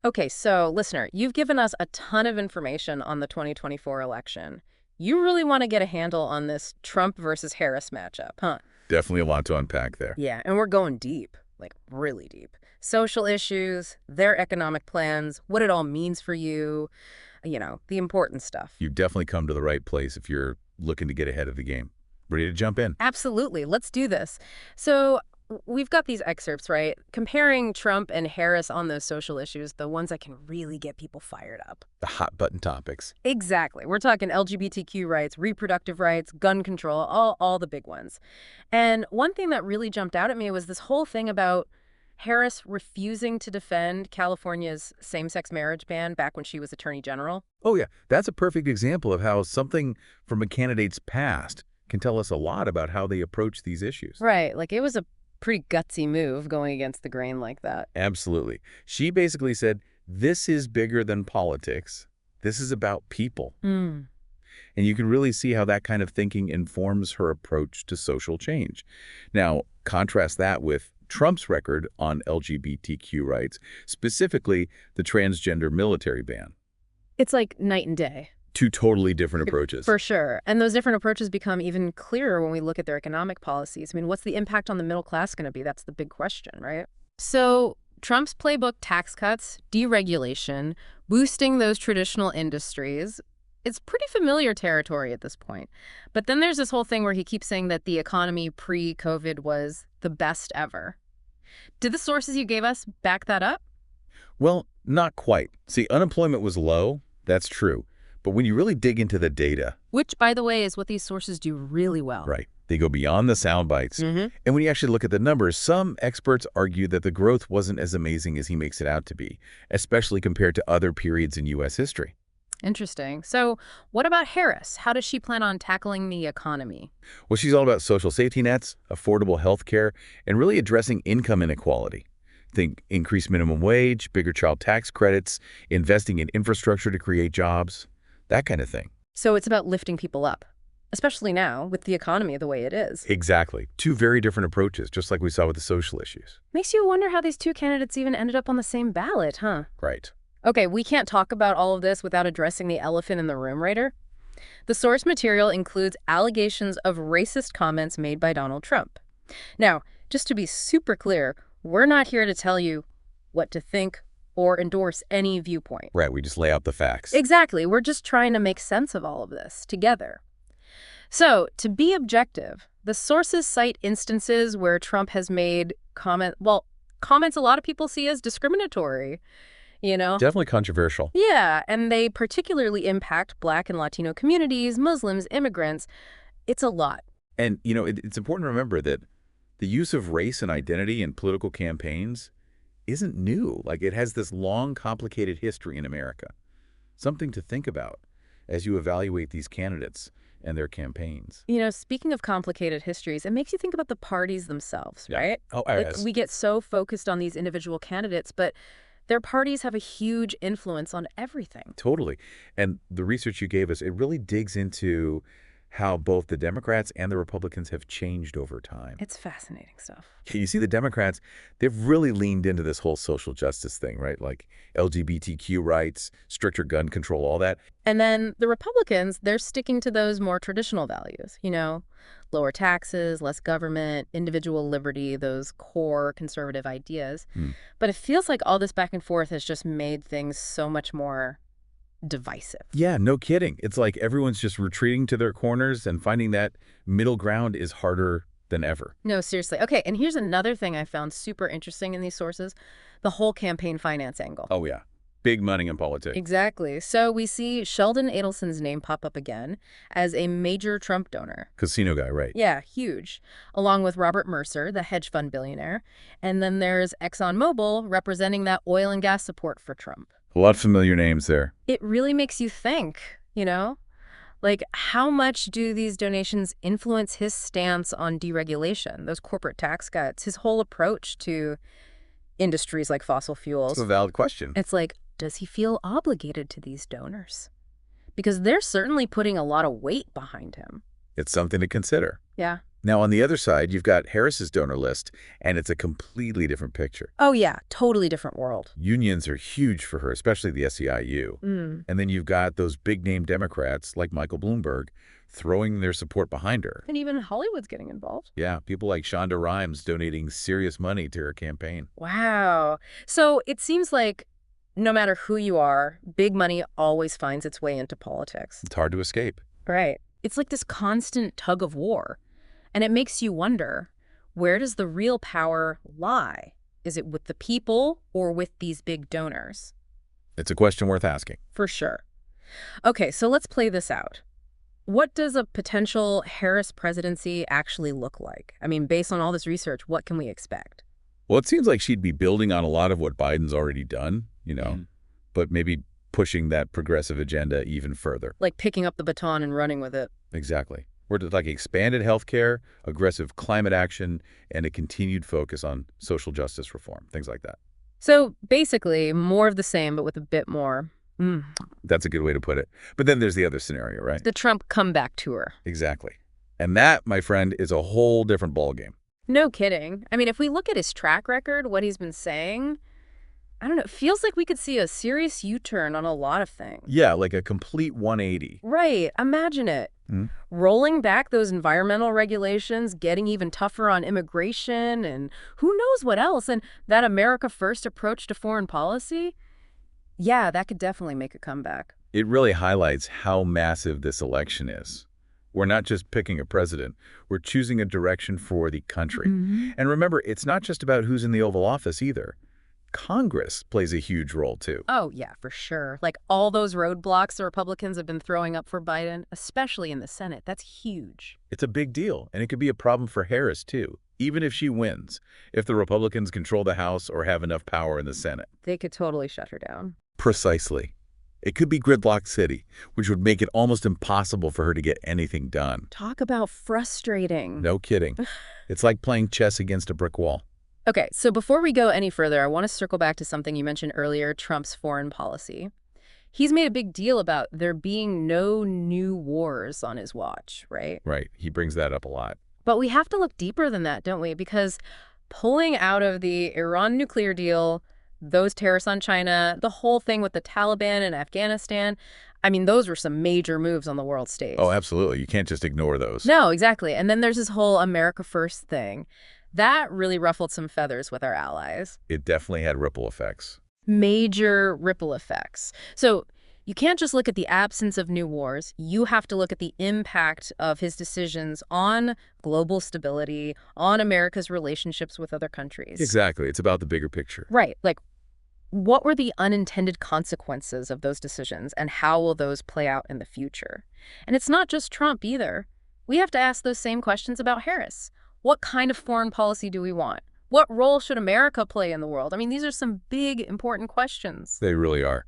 Okay, so listener, you've given us a ton of information on the 2024 election. You really want to get a handle on this Trump versus Harris matchup, huh? Definitely a lot to unpack there. Yeah, and we're going deep, like really deep. Social issues, their economic plans, what it all means for you, the important stuff. You've definitely come to the right place if you're looking to get ahead of the game. Ready to jump in? Absolutely. Let's do this. So we've got these excerpts, right? Comparing Trump and Harris on those social issues, the ones that can really get people fired up. The hot button topics. Exactly. We're talking LGBTQ rights, reproductive rights, gun control, all the big ones. And one thing that really jumped out at me was this whole thing about Harris refusing to defend California's same-sex marriage ban back when she was Attorney General. Oh, yeah. That's a perfect example of how something from a candidate's past can tell us a lot about how they approach these issues. Right. Like it was a pretty gutsy move going against the grain like that. Absolutely. She basically said, this is bigger than politics. This is about people. Mm. And you can really see how that kind of thinking informs her approach to social change. Now, contrast that with Trump's record on LGBTQ rights, specifically the transgender military ban. It's like night and day. Two totally different approaches. For sure. And those different approaches become even clearer when we look at their economic policies. I mean, what's the impact on the middle class going to be? That's the big question, right? So Trump's playbook, tax cuts, deregulation, boosting those traditional industries, it's pretty familiar territory at this point. But then there's this whole thing where he keeps saying that the economy pre-COVID was the best ever. Did the sources you gave us back that up? Well, not quite. See, unemployment was low. That's true. But when you really dig into the data... Which, by the way, is what these sources do really well. Right. They go beyond the sound bites. And when you actually look at the numbers, some experts argue that the growth wasn't as amazing as he makes it out to be, especially compared to other periods in U.S. history. Interesting. So what about Harris? How does she plan on tackling the economy? Well, she's all about social safety nets, affordable health care, and really addressing income inequality. Think increased minimum wage, bigger child tax credits, investing in infrastructure to create jobs, that kind of thing. So it's about lifting people up, especially now with the economy the way it is. Exactly. Two very different approaches, just like we saw with the social issues. Makes you wonder how these two candidates even ended up on the same ballot, huh? Right. Okay, we can't talk about all of this without addressing the elephant in the room, Ryder. The source material includes allegations of racist comments made by Donald Trump. Now, just to be super clear, we're not here to tell you what to think or endorse any viewpoint. Right, we just lay out the facts. Exactly. We're just trying to make sense of all of this together. So, to be objective, the sources cite instances where Trump has made comments a lot of people see as discriminatory. Definitely controversial. Yeah, and they particularly impact Black and Latino communities, Muslims, immigrants. It's a lot. And, it's important to remember that the use of race and identity in political campaigns isn't new. Like, it has this long, complicated history in America. Something to think about as you evaluate these candidates and their campaigns. Speaking of complicated histories, it makes you think about the parties themselves, right? Oh, We get so focused on these individual candidates, but their parties have a huge influence on everything. Totally. And the research you gave us, it really digs into how both the Democrats and the Republicans have changed over time. It's fascinating stuff. You see, the Democrats, they've really leaned into this whole social justice thing, right? Like LGBTQ rights, stricter gun control, all that. And then the Republicans, they're sticking to those more traditional values, lower taxes, less government, individual liberty, those core conservative ideas. But it feels like all this back and forth has just made things so much more divisive. Yeah, no kidding. It's like everyone's just retreating to their corners, and finding that middle ground is harder than ever. No, seriously. Okay, and here's another thing I found super interesting in these sources, the whole campaign finance angle. Oh, yeah. Big money in politics. Exactly. So we see Sheldon Adelson's name pop up again as a major Trump donor. Casino guy, right? Yeah, huge. Along with Robert Mercer, the hedge fund billionaire. And then there's ExxonMobil representing that oil and gas support for Trump. A lot of familiar names there. It really makes you think, Like, how much do these donations influence his stance on deregulation, those corporate tax cuts, his whole approach to industries like fossil fuels? It's a valid question. It's like, does he feel obligated to these donors? Because they're certainly putting a lot of weight behind him. It's something to consider. Yeah. Now, on the other side, you've got Harris's donor list, and it's a completely different picture. Oh, yeah, totally different world. Unions are huge for her, especially the SEIU. And then you've got those big-name Democrats like Michael Bloomberg throwing their support behind her. And even Hollywood's getting involved. Yeah, people like Shonda Rhimes donating serious money to her campaign. Wow. So it seems like no matter who you are, big money always finds its way into politics. It's hard to escape. Right. It's like this constant tug of war. And it makes you wonder, where does the real power lie? Is it with the people or with these big donors? It's a question worth asking. For sure. Okay, so let's play this out. What does a potential Harris presidency actually look like? I mean, based on all this research, what can we expect? Well, it seems like she'd be building on a lot of what Biden's already done, but maybe pushing that progressive agenda even further. Like picking up the baton and running with it. Exactly. We're like expanded healthcare, aggressive climate action, and a continued focus on social justice reform, things like that. So basically, more of the same, but with a bit more. That's a good way to put it. But then there's the other scenario, right? The Trump comeback tour. Exactly. And that, my friend, is a whole different ballgame. No kidding. I mean, if we look at his track record, what he's been saying, I don't know, it feels like we could see a serious U-turn on a lot of things. Yeah, like a complete 180. Right. Imagine it. Rolling back those environmental regulations, getting even tougher on immigration, and who knows what else. And that America First approach to foreign policy, yeah, that could definitely make a comeback. It really highlights how massive this election is. We're not just picking a president. We're choosing a direction for the country. And remember, it's not just about who's in the Oval Office either. Congress plays a huge role, too. Oh, yeah, for sure. Like all those roadblocks the Republicans have been throwing up for Biden, especially in the Senate. That's huge. It's a big deal, and it could be a problem for Harris, too, even if she wins, if the Republicans control the House or have enough power in the Senate. They could totally shut her down. Precisely. It could be gridlock city, which would make it almost impossible for her to get anything done. Talk about frustrating. No kidding. It's like playing chess against a brick wall. Okay, so before we go any further, I want to circle back to something you mentioned earlier, Trump's foreign policy. He's made a big deal about there being no new wars on his watch, right? Right. He brings that up a lot. But we have to look deeper than that, don't we? Because pulling out of the Iran nuclear deal, those tariffs on China, the whole thing with the Taliban in Afghanistan, I mean, those were some major moves on the world stage. Oh, absolutely. You can't just ignore those. No, exactly. And then there's this whole America First thing. That really ruffled some feathers with our allies. It definitely had ripple effects. Major ripple effects. So you can't just look at the absence of new wars. You have to look at the impact of his decisions on global stability, on America's relationships with other countries. Exactly. It's about the bigger picture. Right. Like, what were the unintended consequences of those decisions, and how will those play out in the future? And it's not just Trump either. We have to ask those same questions about Harris. What kind of foreign policy do we want? What role should America play in the world? I mean, these are some big, important questions. They really are.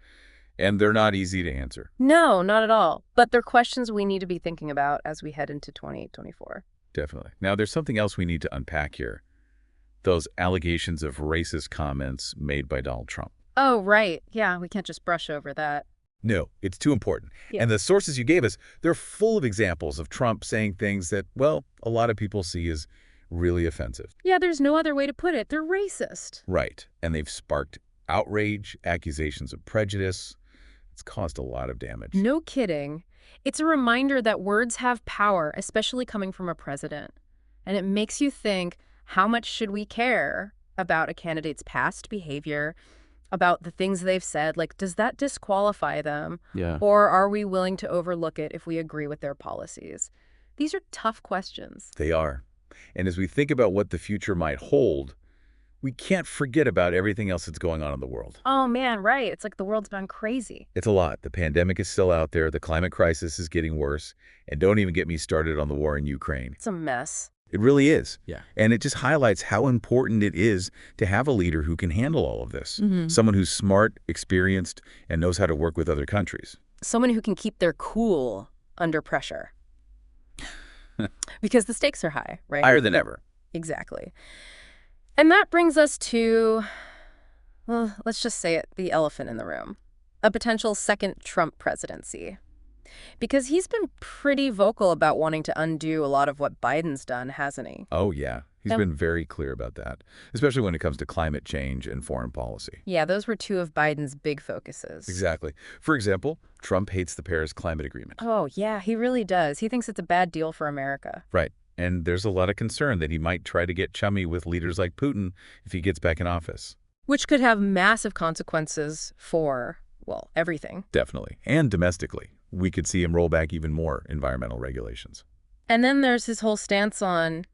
And they're not easy to answer. No, not at all. But they're questions we need to be thinking about as we head into 2024. Definitely. Now, there's something else we need to unpack here. Those allegations of racist comments made by Donald Trump. Oh, right. Yeah, we can't just brush over that. No, it's too important. Yeah. And the sources you gave us, they're full of examples of Trump saying things that, well, a lot of people see as really offensive. Yeah, there's no other way to put it. They're racist. Right. And they've sparked outrage, accusations of prejudice. It's caused a lot of damage. No kidding. It's a reminder that words have power, especially coming from a president. And it makes you think, how much should we care about a candidate's past behavior, about the things they've said? Like, does that disqualify them? Yeah. Or are we willing to overlook it if we agree with their policies? These are tough questions. They are. And as we think about what the future might hold, we can't forget about everything else that's going on in the world. Oh, man, right. It's like the world's gone crazy. It's a lot. The pandemic is still out there. The climate crisis is getting worse. And don't even get me started on the war in Ukraine. It's a mess. It really is. Yeah. And it just highlights how important it is to have a leader who can handle all of this. Someone who's smart, experienced, and knows how to work with other countries. Someone who can keep their cool under pressure. Because the stakes are high, right? Higher than ever. Exactly. And that brings us to, well, let's just say it, the elephant in the room. A potential second Trump presidency. Because he's been pretty vocal about wanting to undo a lot of what Biden's done, hasn't he? Oh, yeah. He's Yeah. been very clear about that, especially when it comes to climate change and foreign policy. Yeah, those were two of Biden's big focuses. Exactly. For example, Trump hates the Paris Climate Agreement. Oh, yeah, he really does. He thinks it's a bad deal for America. Right. And there's a lot of concern that he might try to get chummy with leaders like Putin if he gets back in office. Which could have massive consequences for, well, everything. Definitely. And domestically. We could see him roll back even more environmental regulations. And then there's his whole stance on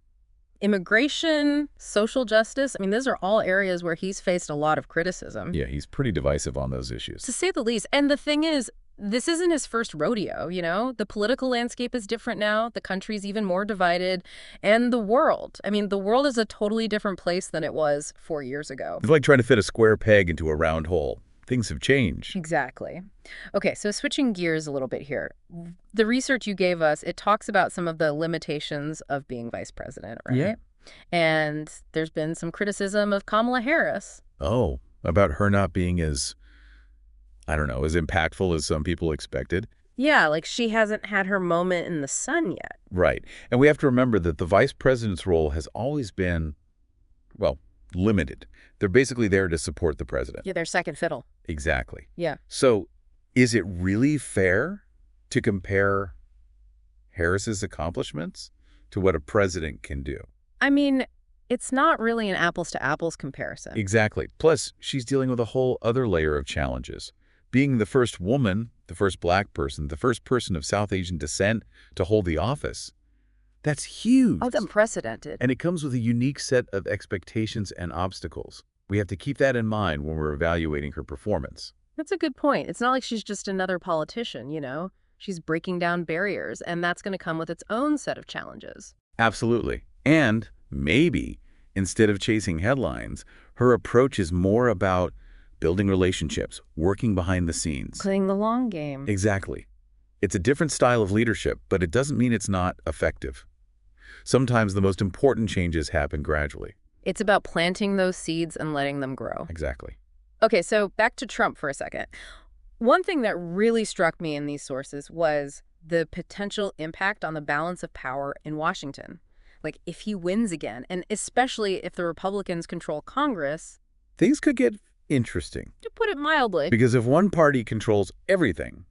immigration, social justice. I mean, those are all areas where he's faced a lot of criticism. Yeah, he's pretty divisive on those issues. To say the least. And the thing is, this isn't his first rodeo, you know? The political landscape is different now. The country's even more divided. And the world. I mean, the world is a totally different place than it was 4 years ago. It's like trying to fit a square peg into a round hole. Things have changed. Exactly. Okay, so switching gears a little bit here. The research you gave us, it talks about some of the limitations of being vice president, right? Yeah. And there's been some criticism of Kamala Harris. Oh, about her not being as, I don't know, as impactful as some people expected. Yeah, like she hasn't had her moment in the sun yet. Right. And we have to remember that the vice president's role has always been, well, limited. They're basically there to support the president. Yeah, they're second fiddle. Exactly. Yeah. So is it really fair to compare Harris's accomplishments to what a president can do? I mean, it's not really an apples to apples comparison. Exactly. Plus, she's dealing with a whole other layer of challenges. Being the first woman, the first black person, the first person of South Asian descent to hold the office, that's huge. Oh, it's unprecedented. And it comes with a unique set of expectations and obstacles. We have to keep that in mind when we're evaluating her performance. That's a good point. It's not like she's just another politician, you know? She's breaking down barriers, and that's going to come with its own set of challenges. Absolutely. And maybe, instead of chasing headlines, her approach is more about building relationships, working behind the scenes. Playing the long game. Exactly. It's a different style of leadership, but it doesn't mean it's not effective. Sometimes the most important changes happen gradually. It's about planting those seeds and letting them grow. Exactly. Okay, so back to Trump for a second. One thing that really struck me in these sources was the potential impact on the balance of power in Washington. Like, if he wins again, and especially if the Republicans control Congress, Things could get interesting. to put it mildly. Because if one party controls everything,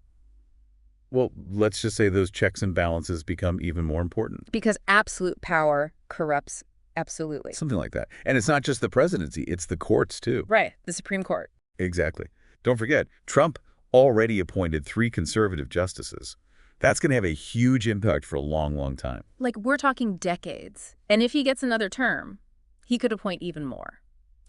well, let's just say those checks and balances become even more important. Because absolute power corrupts absolutely. Something like that. And it's not just the presidency, it's the courts too. Right, the Supreme Court. Exactly. Don't forget, Trump already appointed 3 conservative justices. That's going to have a huge impact for a long, long time. Like, we're talking decades. And if he gets another term, he could appoint even more.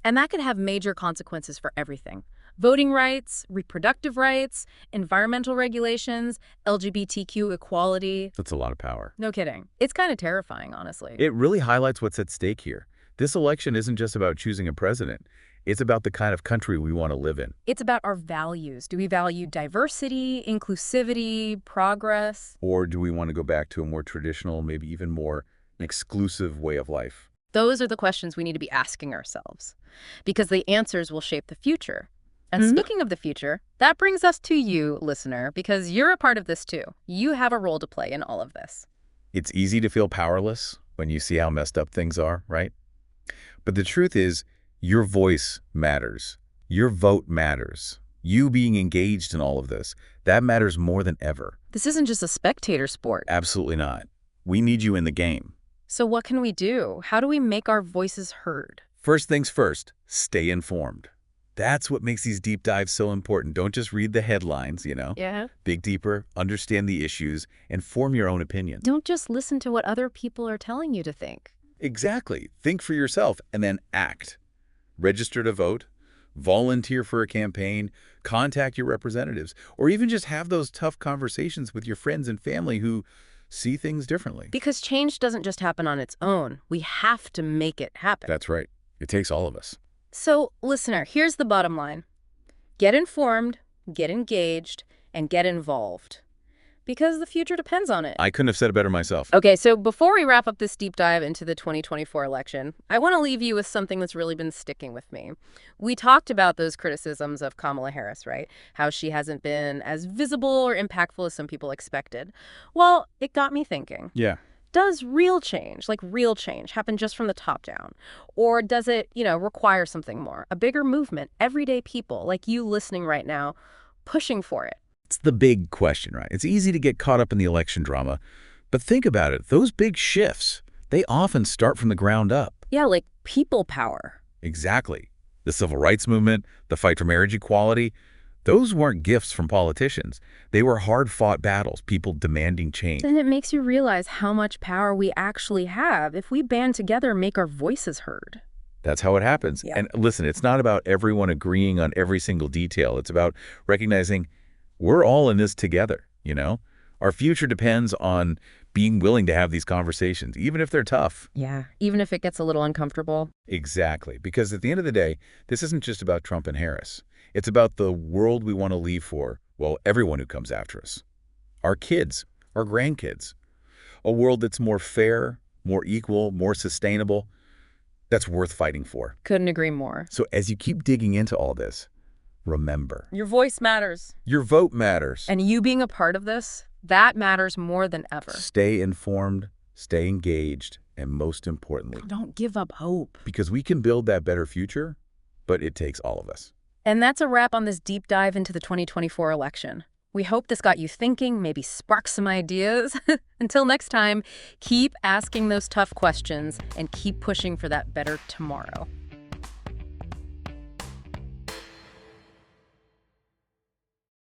And that could have major consequences for everything. Voting rights, reproductive rights, environmental regulations, LGBTQ equality. That's a lot of power. No kidding. It's kind of terrifying, honestly. It really highlights what's at stake here. This election isn't just about choosing a president. It's about the kind of country we want to live in. It's about our values. Do we value diversity, inclusivity, progress? Or do we want to go back to a more traditional, maybe even more exclusive way of life? Those are the questions we need to be asking ourselves, because the answers will shape the future. And speaking of the future, that brings us to you, listener, because you're a part of this too. You have a role to play in all of this. It's easy to feel powerless when you see how messed up things are, right? But the truth is, your voice matters. Your vote matters. You being engaged in all of this, that matters more than ever. This isn't just a spectator sport. Absolutely not. We need you in the game. So what can we do? How do we make our voices heard? First things first, stay informed. That's what makes these deep dives so important. Don't just read the headlines, you know. Yeah. Dig deeper, understand the issues, and form your own opinion. Don't just listen to what other people are telling you to think. Exactly. Think for yourself and then act. Register to vote, volunteer for a campaign, contact your representatives, or even just have those tough conversations with your friends and family who see things differently. Because change doesn't just happen on its own. We have to make it happen. That's right. It takes all of us. So, listener, here's the bottom line. Get informed, get engaged, and get involved. Because the future depends on it. I couldn't have said it better myself. Okay, so before we wrap up this deep dive into the 2024 election, I want to leave you with something that's really been sticking with me. We talked about those criticisms of Kamala Harris, right? How she hasn't been as visible or impactful as some people expected. Well, it got me thinking. Yeah. Does real change, like real change, happen just from the top down? Or does it, require something more? A bigger movement, everyday people like you listening right now, pushing for it? It's the big question, right? It's easy to get caught up in the election drama, but think about it. Those big shifts, they often start from the ground up. Yeah, like people power. Exactly. The civil rights movement, the fight for marriage equality, those weren't gifts from politicians. They were hard-fought battles, people demanding change. And it makes you realize how much power we actually have if we band together and make our voices heard. That's how it happens. Yeah. And listen, it's not about everyone agreeing on every single detail. It's about recognizing we're all in this together, Our future depends on being willing to have these conversations, even if they're tough. Yeah, even if it gets a little uncomfortable. Exactly. Because at the end of the day, this isn't just about Trump and Harris. It's about the world we want to leave for, well, everyone who comes after us. Our kids, our grandkids. A world that's more fair, more equal, more sustainable. That's worth fighting for. Couldn't agree more. So as you keep digging into all this, remember, Your voice matters. your vote matters. And you being a part of this, that matters more than ever. Stay informed, stay engaged, and most importantly, Don't give up hope. because we can build that better future, but it takes all of us. And that's a wrap on this deep dive into the 2024 election. We hope this got you thinking, maybe sparked some ideas. Until next time, keep asking those tough questions and keep pushing for that better tomorrow.